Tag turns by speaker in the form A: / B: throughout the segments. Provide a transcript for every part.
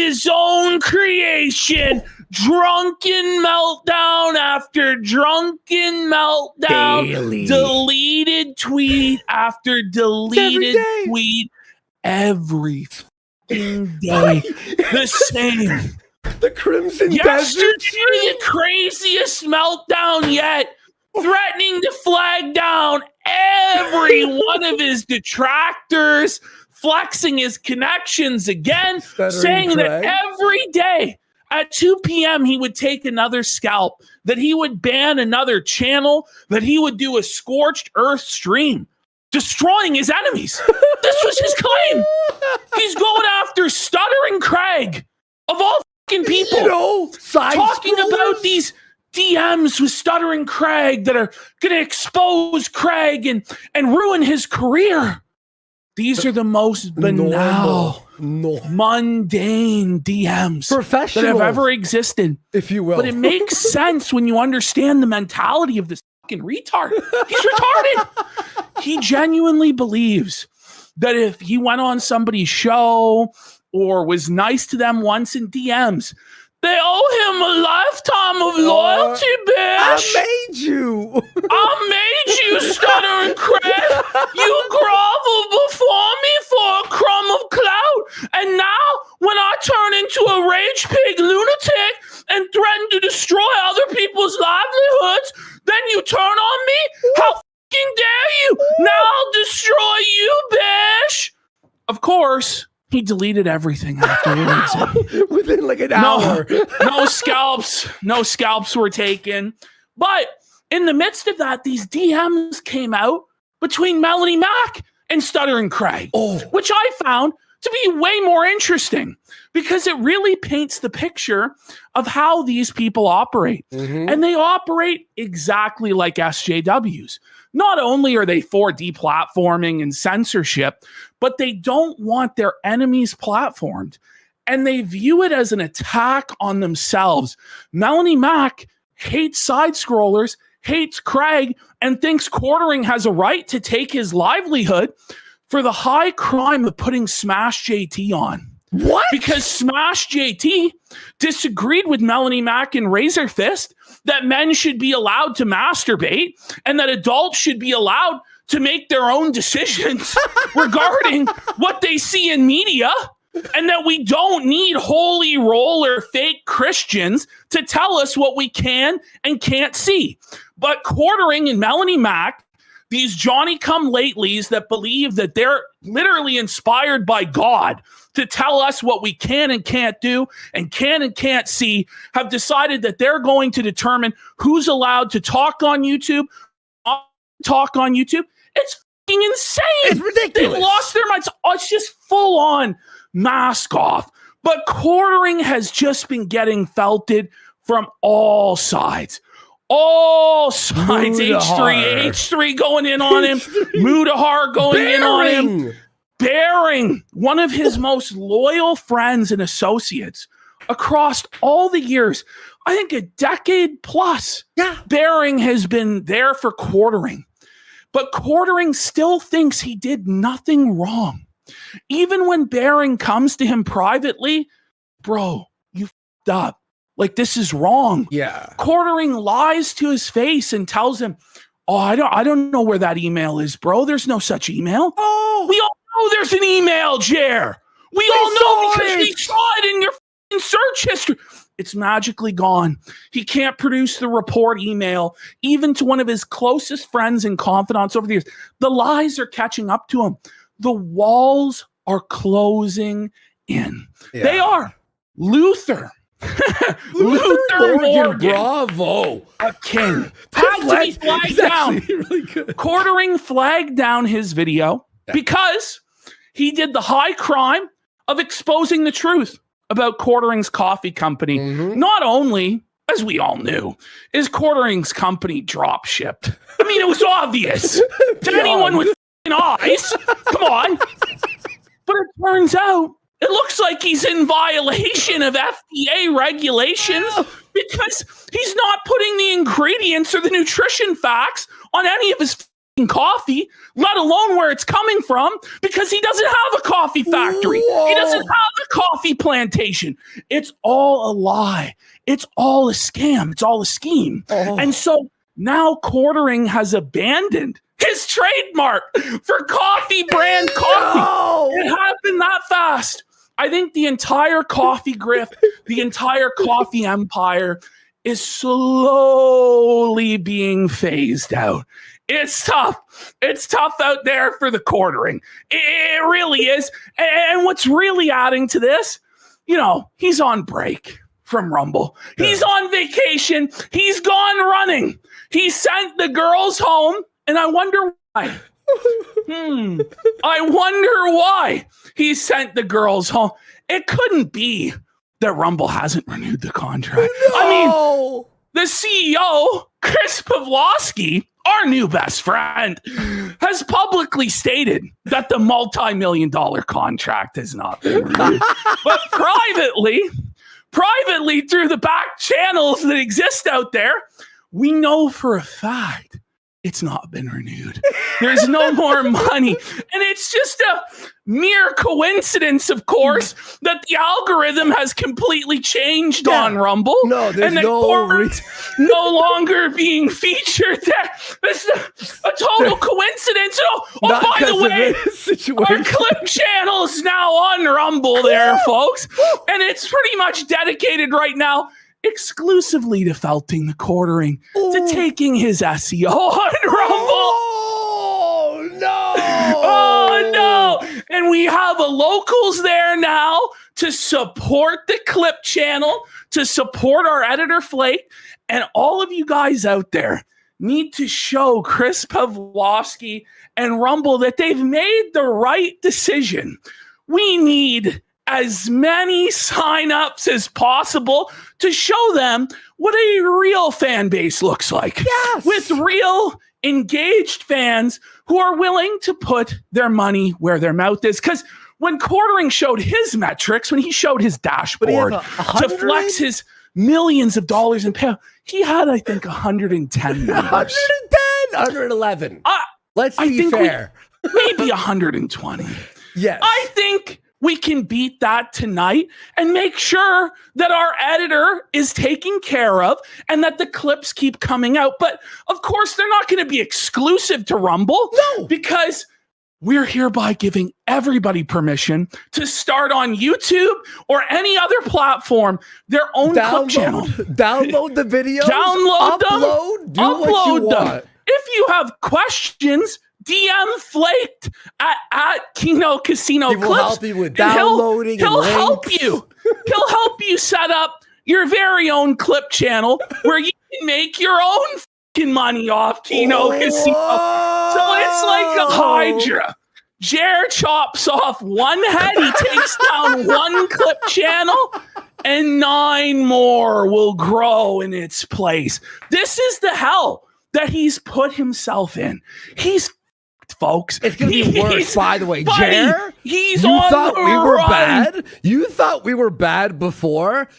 A: his own creation. Drunken meltdown after drunken meltdown.
B: Daily.
A: Deleted tweet after deleted tweet. Every fucking day. The same.
B: The Crimson
A: Yesterday,
B: Desert.
A: the craziest meltdown yet. Threatening to flag down every one of his detractors. Flexing his connections again. Saying that every day at 2 p.m. he would take another scalp. That he would ban another channel. That he would do a scorched earth stream. Destroying his enemies. This was his claim. He's going after Stuttering Craig. Of all fucking people.
B: You know,
A: talking about these DMs with Stuttering Craig that are going to expose Craig and ruin his career. These are the most banal, mundane DMs that have ever existed.
B: If you will.
A: But it makes sense when you understand the mentality of this fucking retard. He's retarded. He genuinely believes that if he went on somebody's show or was nice to them once in DMs, they owe him a lifetime of loyalty, bitch.
B: I made you.
A: I made you, Stuttering Craig. You groveled before me for a crumb of clout. And now, when I turn into a rage pig lunatic and threaten to destroy other people's livelihoods, then you turn on me? How fucking dare you? Now I'll destroy you, bitch. Of course, he deleted everything afterwards.
B: Within like an hour.
A: No scalps were taken. But in the midst of that, these DMs came out between Melanie Mac and Stuttering Craig, which I found to be way more interesting because it really paints the picture of how these people operate. And they operate exactly like SJWs. Not only are they for deplatforming and censorship, but they don't want their enemies platformed. And they view it as an attack on themselves. Melanie Mac hates side scrollers, hates Craig, and thinks Quartering has a right to take his livelihood for the high crime of putting Smash JT on.
B: What?
A: Because Smash JT disagreed with Melanie Mac and Razor Fist that men should be allowed to masturbate and that adults should be allowed to make their own decisions regarding what they see in media, and that we don't need holy roller fake Christians to tell us what we can and can't see. But Quartering and Melanie Mac, these Johnny-come-latelys that believe that they're literally inspired by God to tell us what we can and can't do and can't see, have decided that they're going to determine who's allowed to talk on YouTube, It's fucking insane.
B: It's ridiculous.
A: They've lost their minds. It's just full on mask off. But Quartering has just been getting felted from all sides. All sides. H3 going in on him. Mudahar going in on him. Bearing, one of his most loyal friends and associates across all the years, I think a decade plus.
B: Yeah.
A: Bearing has been there for Quartering. But Quartering still thinks he did nothing wrong. Even when Bearing comes to him privately, bro, you f***ed up. Like, this is wrong.
B: Yeah.
A: Quartering lies to his face and tells him, oh, I don't know where that email is, bro. There's no such email.
B: Oh.
A: We all know there's an email, Jer. We all know because we saw it in your f***ing search history. It's magically gone. He can't produce the report email, even to one of his closest friends and confidants over the years. The lies are catching up to him. The walls are closing in. Yeah. They are. Luther Morgan,
B: bravo.
A: A king. Had to be flagged down.
B: Really good.
A: Quartering flagged down his video because he did the high crime of exposing the truth about Quartering's coffee company. Not only, as we all knew, is Quartering's company drop shipped. I mean, it was obvious to anyone with eyes. Come on. But it turns out it looks like he's in violation of FDA regulations because he's not putting the ingredients or the nutrition facts on any of his coffee, let alone where it's coming from, because he doesn't have a coffee factory.
B: Whoa.
A: He doesn't have a coffee plantation. It's all a lie. It's all a scam. It's all a scheme. And so now Quartering has abandoned his trademark for coffee brand coffee. It happened that fast. I think the entire coffee grift, the entire coffee empire is slowly being phased out. It's tough. It's tough out there for the Quartering. It really is. And what's really adding to this, he's on break from Rumble. He's on vacation. He's gone running. He sent the girls home, and I wonder why. I wonder why he sent the girls home. It couldn't be that Rumble hasn't renewed the contract.
B: No.
A: I mean, the CEO, Chris Pavlovsky, our new best friend, has publicly stated that the multi-million-dollar contract has not been renewed. But privately, through the back channels that exist out there, we know for a fact it's not been renewed. There's no more money. And it's just a mere coincidence, of course, that the algorithm has completely changed on Rumble.
B: No, there's
A: and no longer being featured there. It's a total coincidence. Oh, by the way, our clip channel's now on Rumble there, folks. And it's pretty much dedicated right now exclusively to felting the Quartering, to taking his SEO on Rumble.
B: Oh, no.
A: Oh, no. And we have a locals there now to support the clip channel, to support our editor Flake. And all of you guys out there need to show Chris Pavlovsky and Rumble that they've made the right decision. We need as many signups as possible to show them what a real fan base looks like.
B: Yes.
A: With real engaged fans who are willing to put their money where their mouth is. Because when Quartering showed his metrics, when he showed his dashboard to flex his millions of dollars in pay, he had, I think, 110 members.
B: 110? 111. Let's be fair.
A: Maybe 120.
B: Yes.
A: I think we can beat that tonight and make sure that our editor is taken care of and that the clips keep coming out. But of course, they're not going to be exclusive to Rumble.
B: No.
A: Because we're hereby giving everybody permission to start on YouTube or any other platform their own clip channel.
B: Download the videos.
A: Upload
B: what you
A: them.
B: want.
A: If you have questions, DM Flaked at Kino Casino
B: He will
A: Clips.
B: help you with downloading.
A: He'll
B: and
A: help
B: links.
A: you. He'll help you set up your very own clip channel where you can make your own fucking money off Kino Casino. So it's like a Hydra. Jer chops off one head, he takes down one clip channel, and 9 more will grow in its place. This is the hell that he's put himself in. He's folks.
B: It's going to be worse, by the way.
A: Buddy,
B: Jer,
A: he's
B: you
A: on
B: thought
A: the
B: we were
A: run.
B: bad? You thought we were bad before?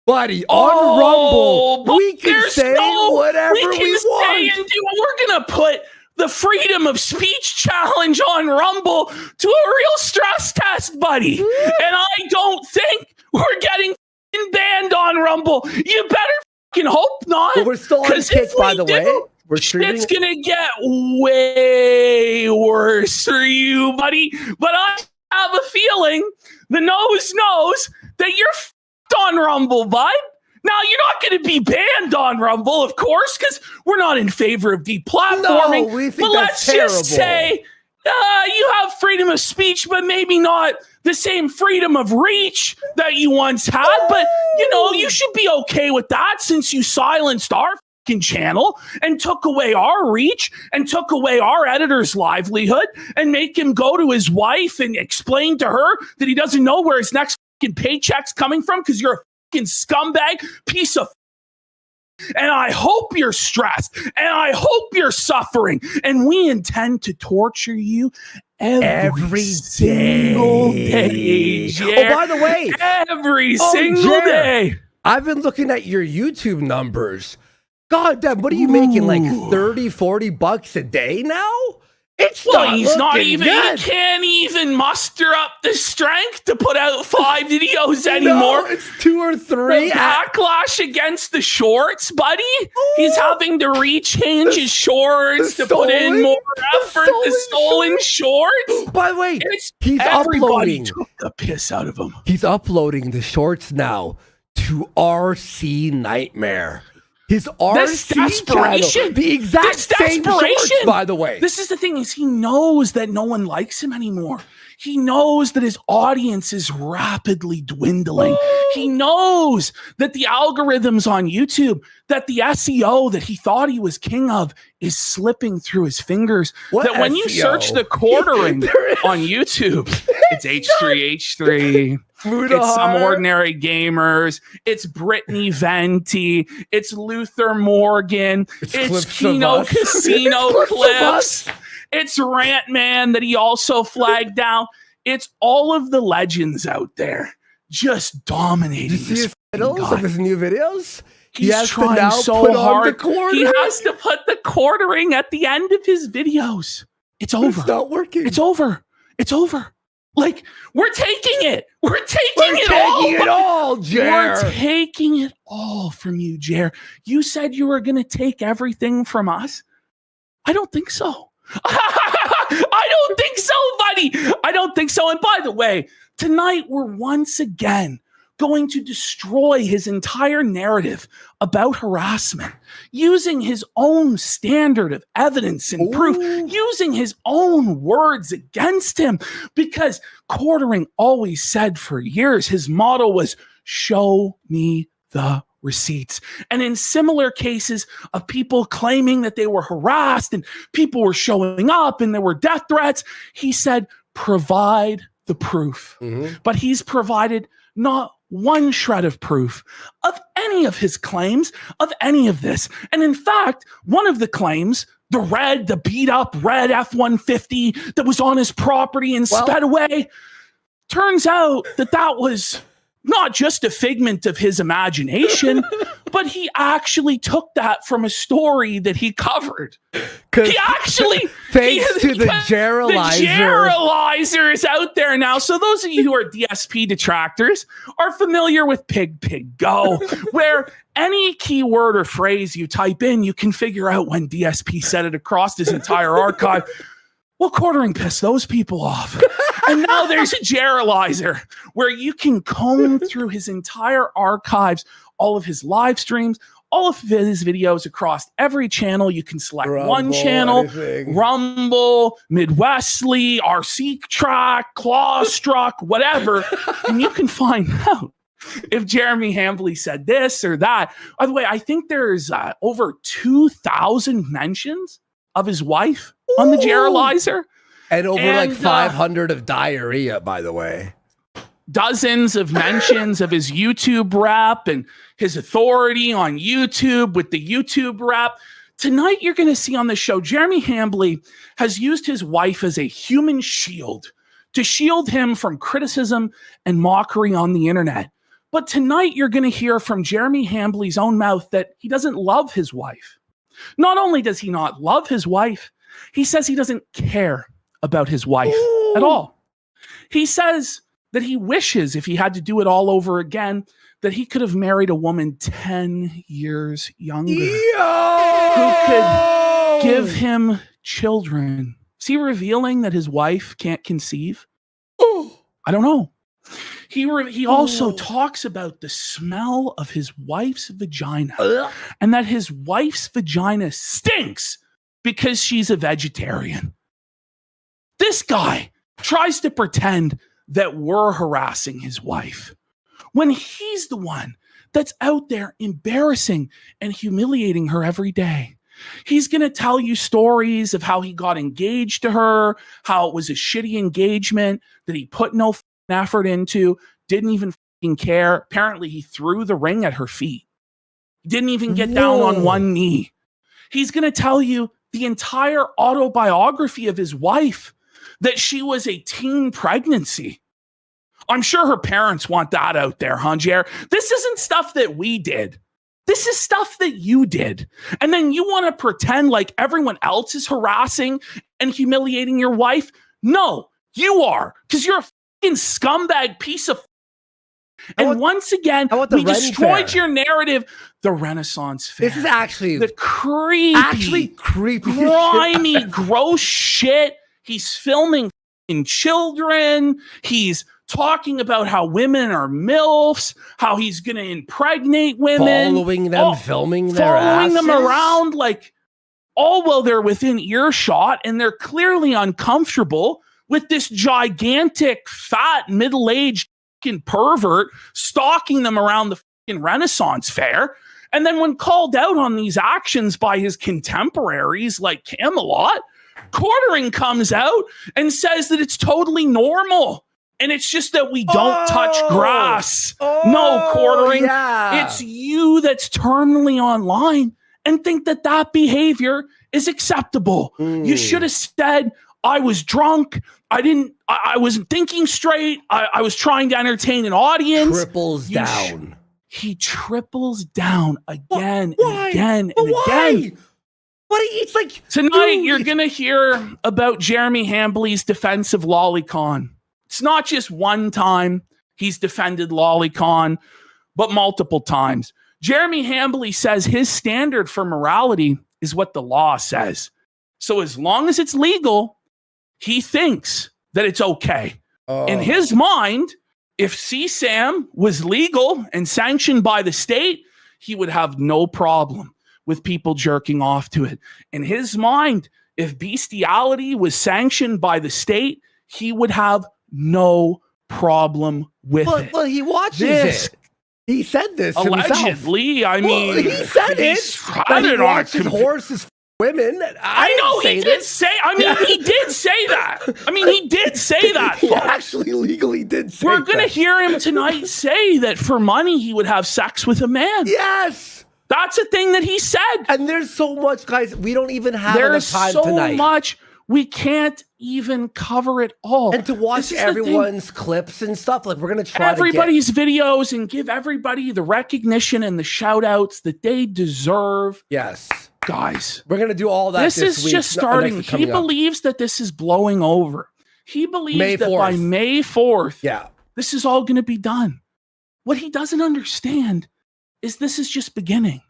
B: Buddy, on Rumble, we can say whatever we want.
A: And we're going to put the freedom of speech challenge on Rumble to a real stress test, buddy. And I don't think we're getting banned on Rumble. You better hope not.
B: But we're still on Kick, by the way. We're streaming.
A: It's gonna get way worse for you, buddy. But I have a feeling the nose knows that you're on Rumble, bud. Now, you're not going to be banned on Rumble, of course, because we're not in favor of deplatforming.
B: No, we think
A: but
B: that's
A: let's just
B: terrible.
A: say you have freedom of speech, but maybe not the same freedom of reach that you once had. But, you should be okay with that since you silenced our channel and took away our reach and took away our editor's livelihood and make him go to his wife and explain to her that he doesn't know where his next paycheck's coming from because you're a scumbag piece of. And I hope you're stressed and I hope you're suffering, and we intend to torture you every single day.
B: Oh, by the way,
A: every single day.
B: I've been looking at your YouTube numbers. God damn, what are you making? Like 30, 40 bucks a day now? It's
A: he's not even, good. He can't even muster up the strength to put out 5 videos anymore.
B: No, it's 2 or 3.
A: The backlash against the shorts, buddy. He's having to rechange his shorts to put in more effort. The stolen shorts.
B: By the way, he's
A: everybody took the piss out of him.
B: He's uploading the shorts now to RC Nightmare. His RC channel, the exact same shorts, by the way.
A: This is the thing, is he knows that no one likes him anymore. He knows that his audience is rapidly dwindling. He knows that the algorithms on YouTube, that the SEO that he thought he was king of is slipping through his fingers. That when you search the quartering on YouTube, it's H3H3. It's Some Ordinary Gamers. It's Brittany Venti. It's Luther Morgan. It's Kino Casino clips. It's Rant Man that he also flagged down. It's all of the legends out there just dominating.
B: Did you see his titles of his new videos?
A: He's trying so hard. He has to put the quartering at the end of his videos. It's over. It's
B: not working.
A: It's over. It's over. Like, we're taking it. We're taking it
B: all, Jer.
A: We're taking it all from you, Jer. You said you were going to take everything from us. I don't think so. I don't think so, buddy. I don't think so. And by the way, tonight we're once again going to destroy his entire narrative about harassment, using his own standard of evidence and proof, using his own words against him, because Quartering always said for years, his motto was, show me the receipts. And in similar cases of people claiming that they were harassed and people were showing up and there were death threats, he said, provide the proof. But he's provided not one shred of proof of any of his claims, of any of this. And in fact, one of the claims, the beat up red F-150 that was on his property and sped away, turns out that was not just a figment of his imagination, but he actually took that from a story that he covered. He actually,
B: thanks to the Jeremizer.
A: The Jeremizer is out there now. So those of you who are DSP detractors are familiar with PIGGY, where any keyword or phrase you type in, you can figure out when DSP said it across his entire archive. Well, Quartering pissed those people off. And now there's a Jeremizer where you can comb through his entire archives, all of his live streams, all of his videos across every channel. You can select one channel, Rumble, Midwestly, RC Track, Clawstruck, whatever, and you can find out if Jeremy Hambly said this or that. By the way, I think there's over 2,000 mentions of his wife on the Jeremizer.
B: And over like 500 of diarrhea, by the way.
A: Dozens of mentions of his YouTube rap and his authority on YouTube with the YouTube rap. Tonight, you're going to see on the show, Jeremy Hambly has used his wife as a human shield to shield him from criticism and mockery on the internet. But tonight, you're going to hear from Jeremy Hambly's own mouth that he doesn't love his wife. Not only does he not love his wife, he says he doesn't care about his wife at all. He says that he wishes, if he had to do it all over again, that he could have married a woman 10 years younger who could give him children. Is he revealing that his wife can't conceive? I don't know. He also talks about the smell of his wife's vagina and that his wife's vagina stinks because she's a vegetarian. This guy tries to pretend that we're harassing his wife when he's the one that's out there embarrassing and humiliating her every day. He's going to tell you stories of how he got engaged to her, how it was a shitty engagement that he put no effort into, didn't even care. Apparently, he threw the ring at her feet. Didn't even get down on one knee. He's going to tell you the entire autobiography of his wife, that she was a teen pregnancy. I'm sure her parents want that out there, huh, Jer? This isn't stuff that we did. This is stuff that you did. And then you want to pretend like everyone else is harassing and humiliating your wife? No, you are, because you're a fucking scumbag piece of. And once again, we destroyed your narrative. The Renaissance Fair.
B: This is actually
A: the creepy, grimy, gross shit. He's filming in children. He's talking about how women are MILFs, how he's going to impregnate women.
B: Following them, filming
A: them around, like, all while they're within earshot, and they're clearly uncomfortable with this gigantic, fat, middle-aged pervert stalking them around the fucking Renaissance Fair. And then when called out on these actions by his contemporaries like Camelot, Quartering comes out and says that it's totally normal. And it's just that we don't touch grass. No, Quartering.
B: Yeah.
A: It's you that's terminally online and think that that behavior is acceptable. You should have said, I was drunk. I wasn't thinking straight. I was trying to entertain an audience.
B: Triples down.
A: He triples down again and again and again.
B: It's like
A: tonight you're gonna hear about Jeremy Hambly's defense of Lolicon. It's not just one time he's defended Lolicon, but multiple times. Jeremy Hambly says his standard for morality is what the law says. So as long as it's legal, he thinks that it's okay. In his mind, if CSAM was legal and sanctioned by the state, he would have no problem with people jerking off to it. In his mind, if bestiality was sanctioned by the state, he would have no problem with it.
B: Well, he watches it. He said this
A: allegedly.
B: Himself.
A: I mean,
B: he said it. He watches horses, women.
A: I know he did say. I mean, he did say that. I mean, he did say that.
B: He actually legally did say
A: We're going to hear him tonight say that for money he would have sex with a man.
B: Yes.
A: That's a thing that he said.
B: And there's so much, guys. We don't even have enough time tonight.
A: There's so much. We can't even cover it all.
B: And to watch everyone's clips and stuff, like we're going to try
A: everybody's videos and give everybody the recognition and the shout outs that they deserve.
B: Yes.
A: Guys,
B: we're going to do all that
A: this is just starting. He believes that this is blowing over. He believes that by May 4th, this is all going to be done. What he doesn't understand is this is just beginning.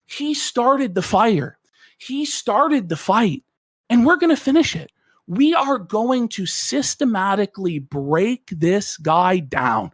A: He started the fire. He started the fight. And we're going to finish it. We are going to systematically break this guy down.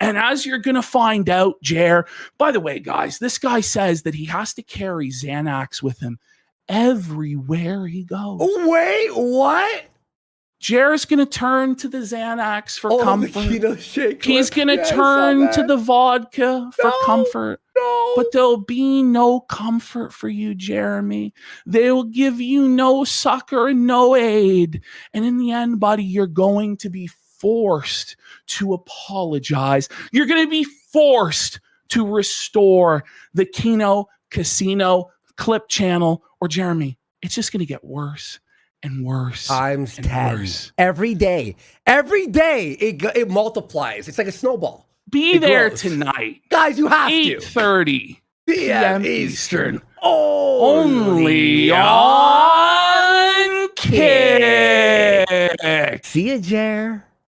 A: And as you're going to find out, Jer, by the way, guys, this guy says that he has to carry Xanax with him everywhere he goes.
B: Wait, what?
A: Jer's going to turn to the Xanax for comfort.
B: The Kino shake.
A: He's going to turn to the vodka for comfort.
B: No.
A: But there'll be no comfort for you, Jeremy. They will give you no succor and no aid. And in the end, buddy, you're going to be forced to apologize. You're going to be forced to restore the Kino Casino clip channel. Or Jeremy, it's just going to get worse and worse.
B: Times 10. Every day. Every day it multiplies. It's like a snowball.
A: Be there tonight.
B: Guys, you have
A: 8:30 p.m. Eastern.
B: Only
A: on Kick.
B: See ya, Jer.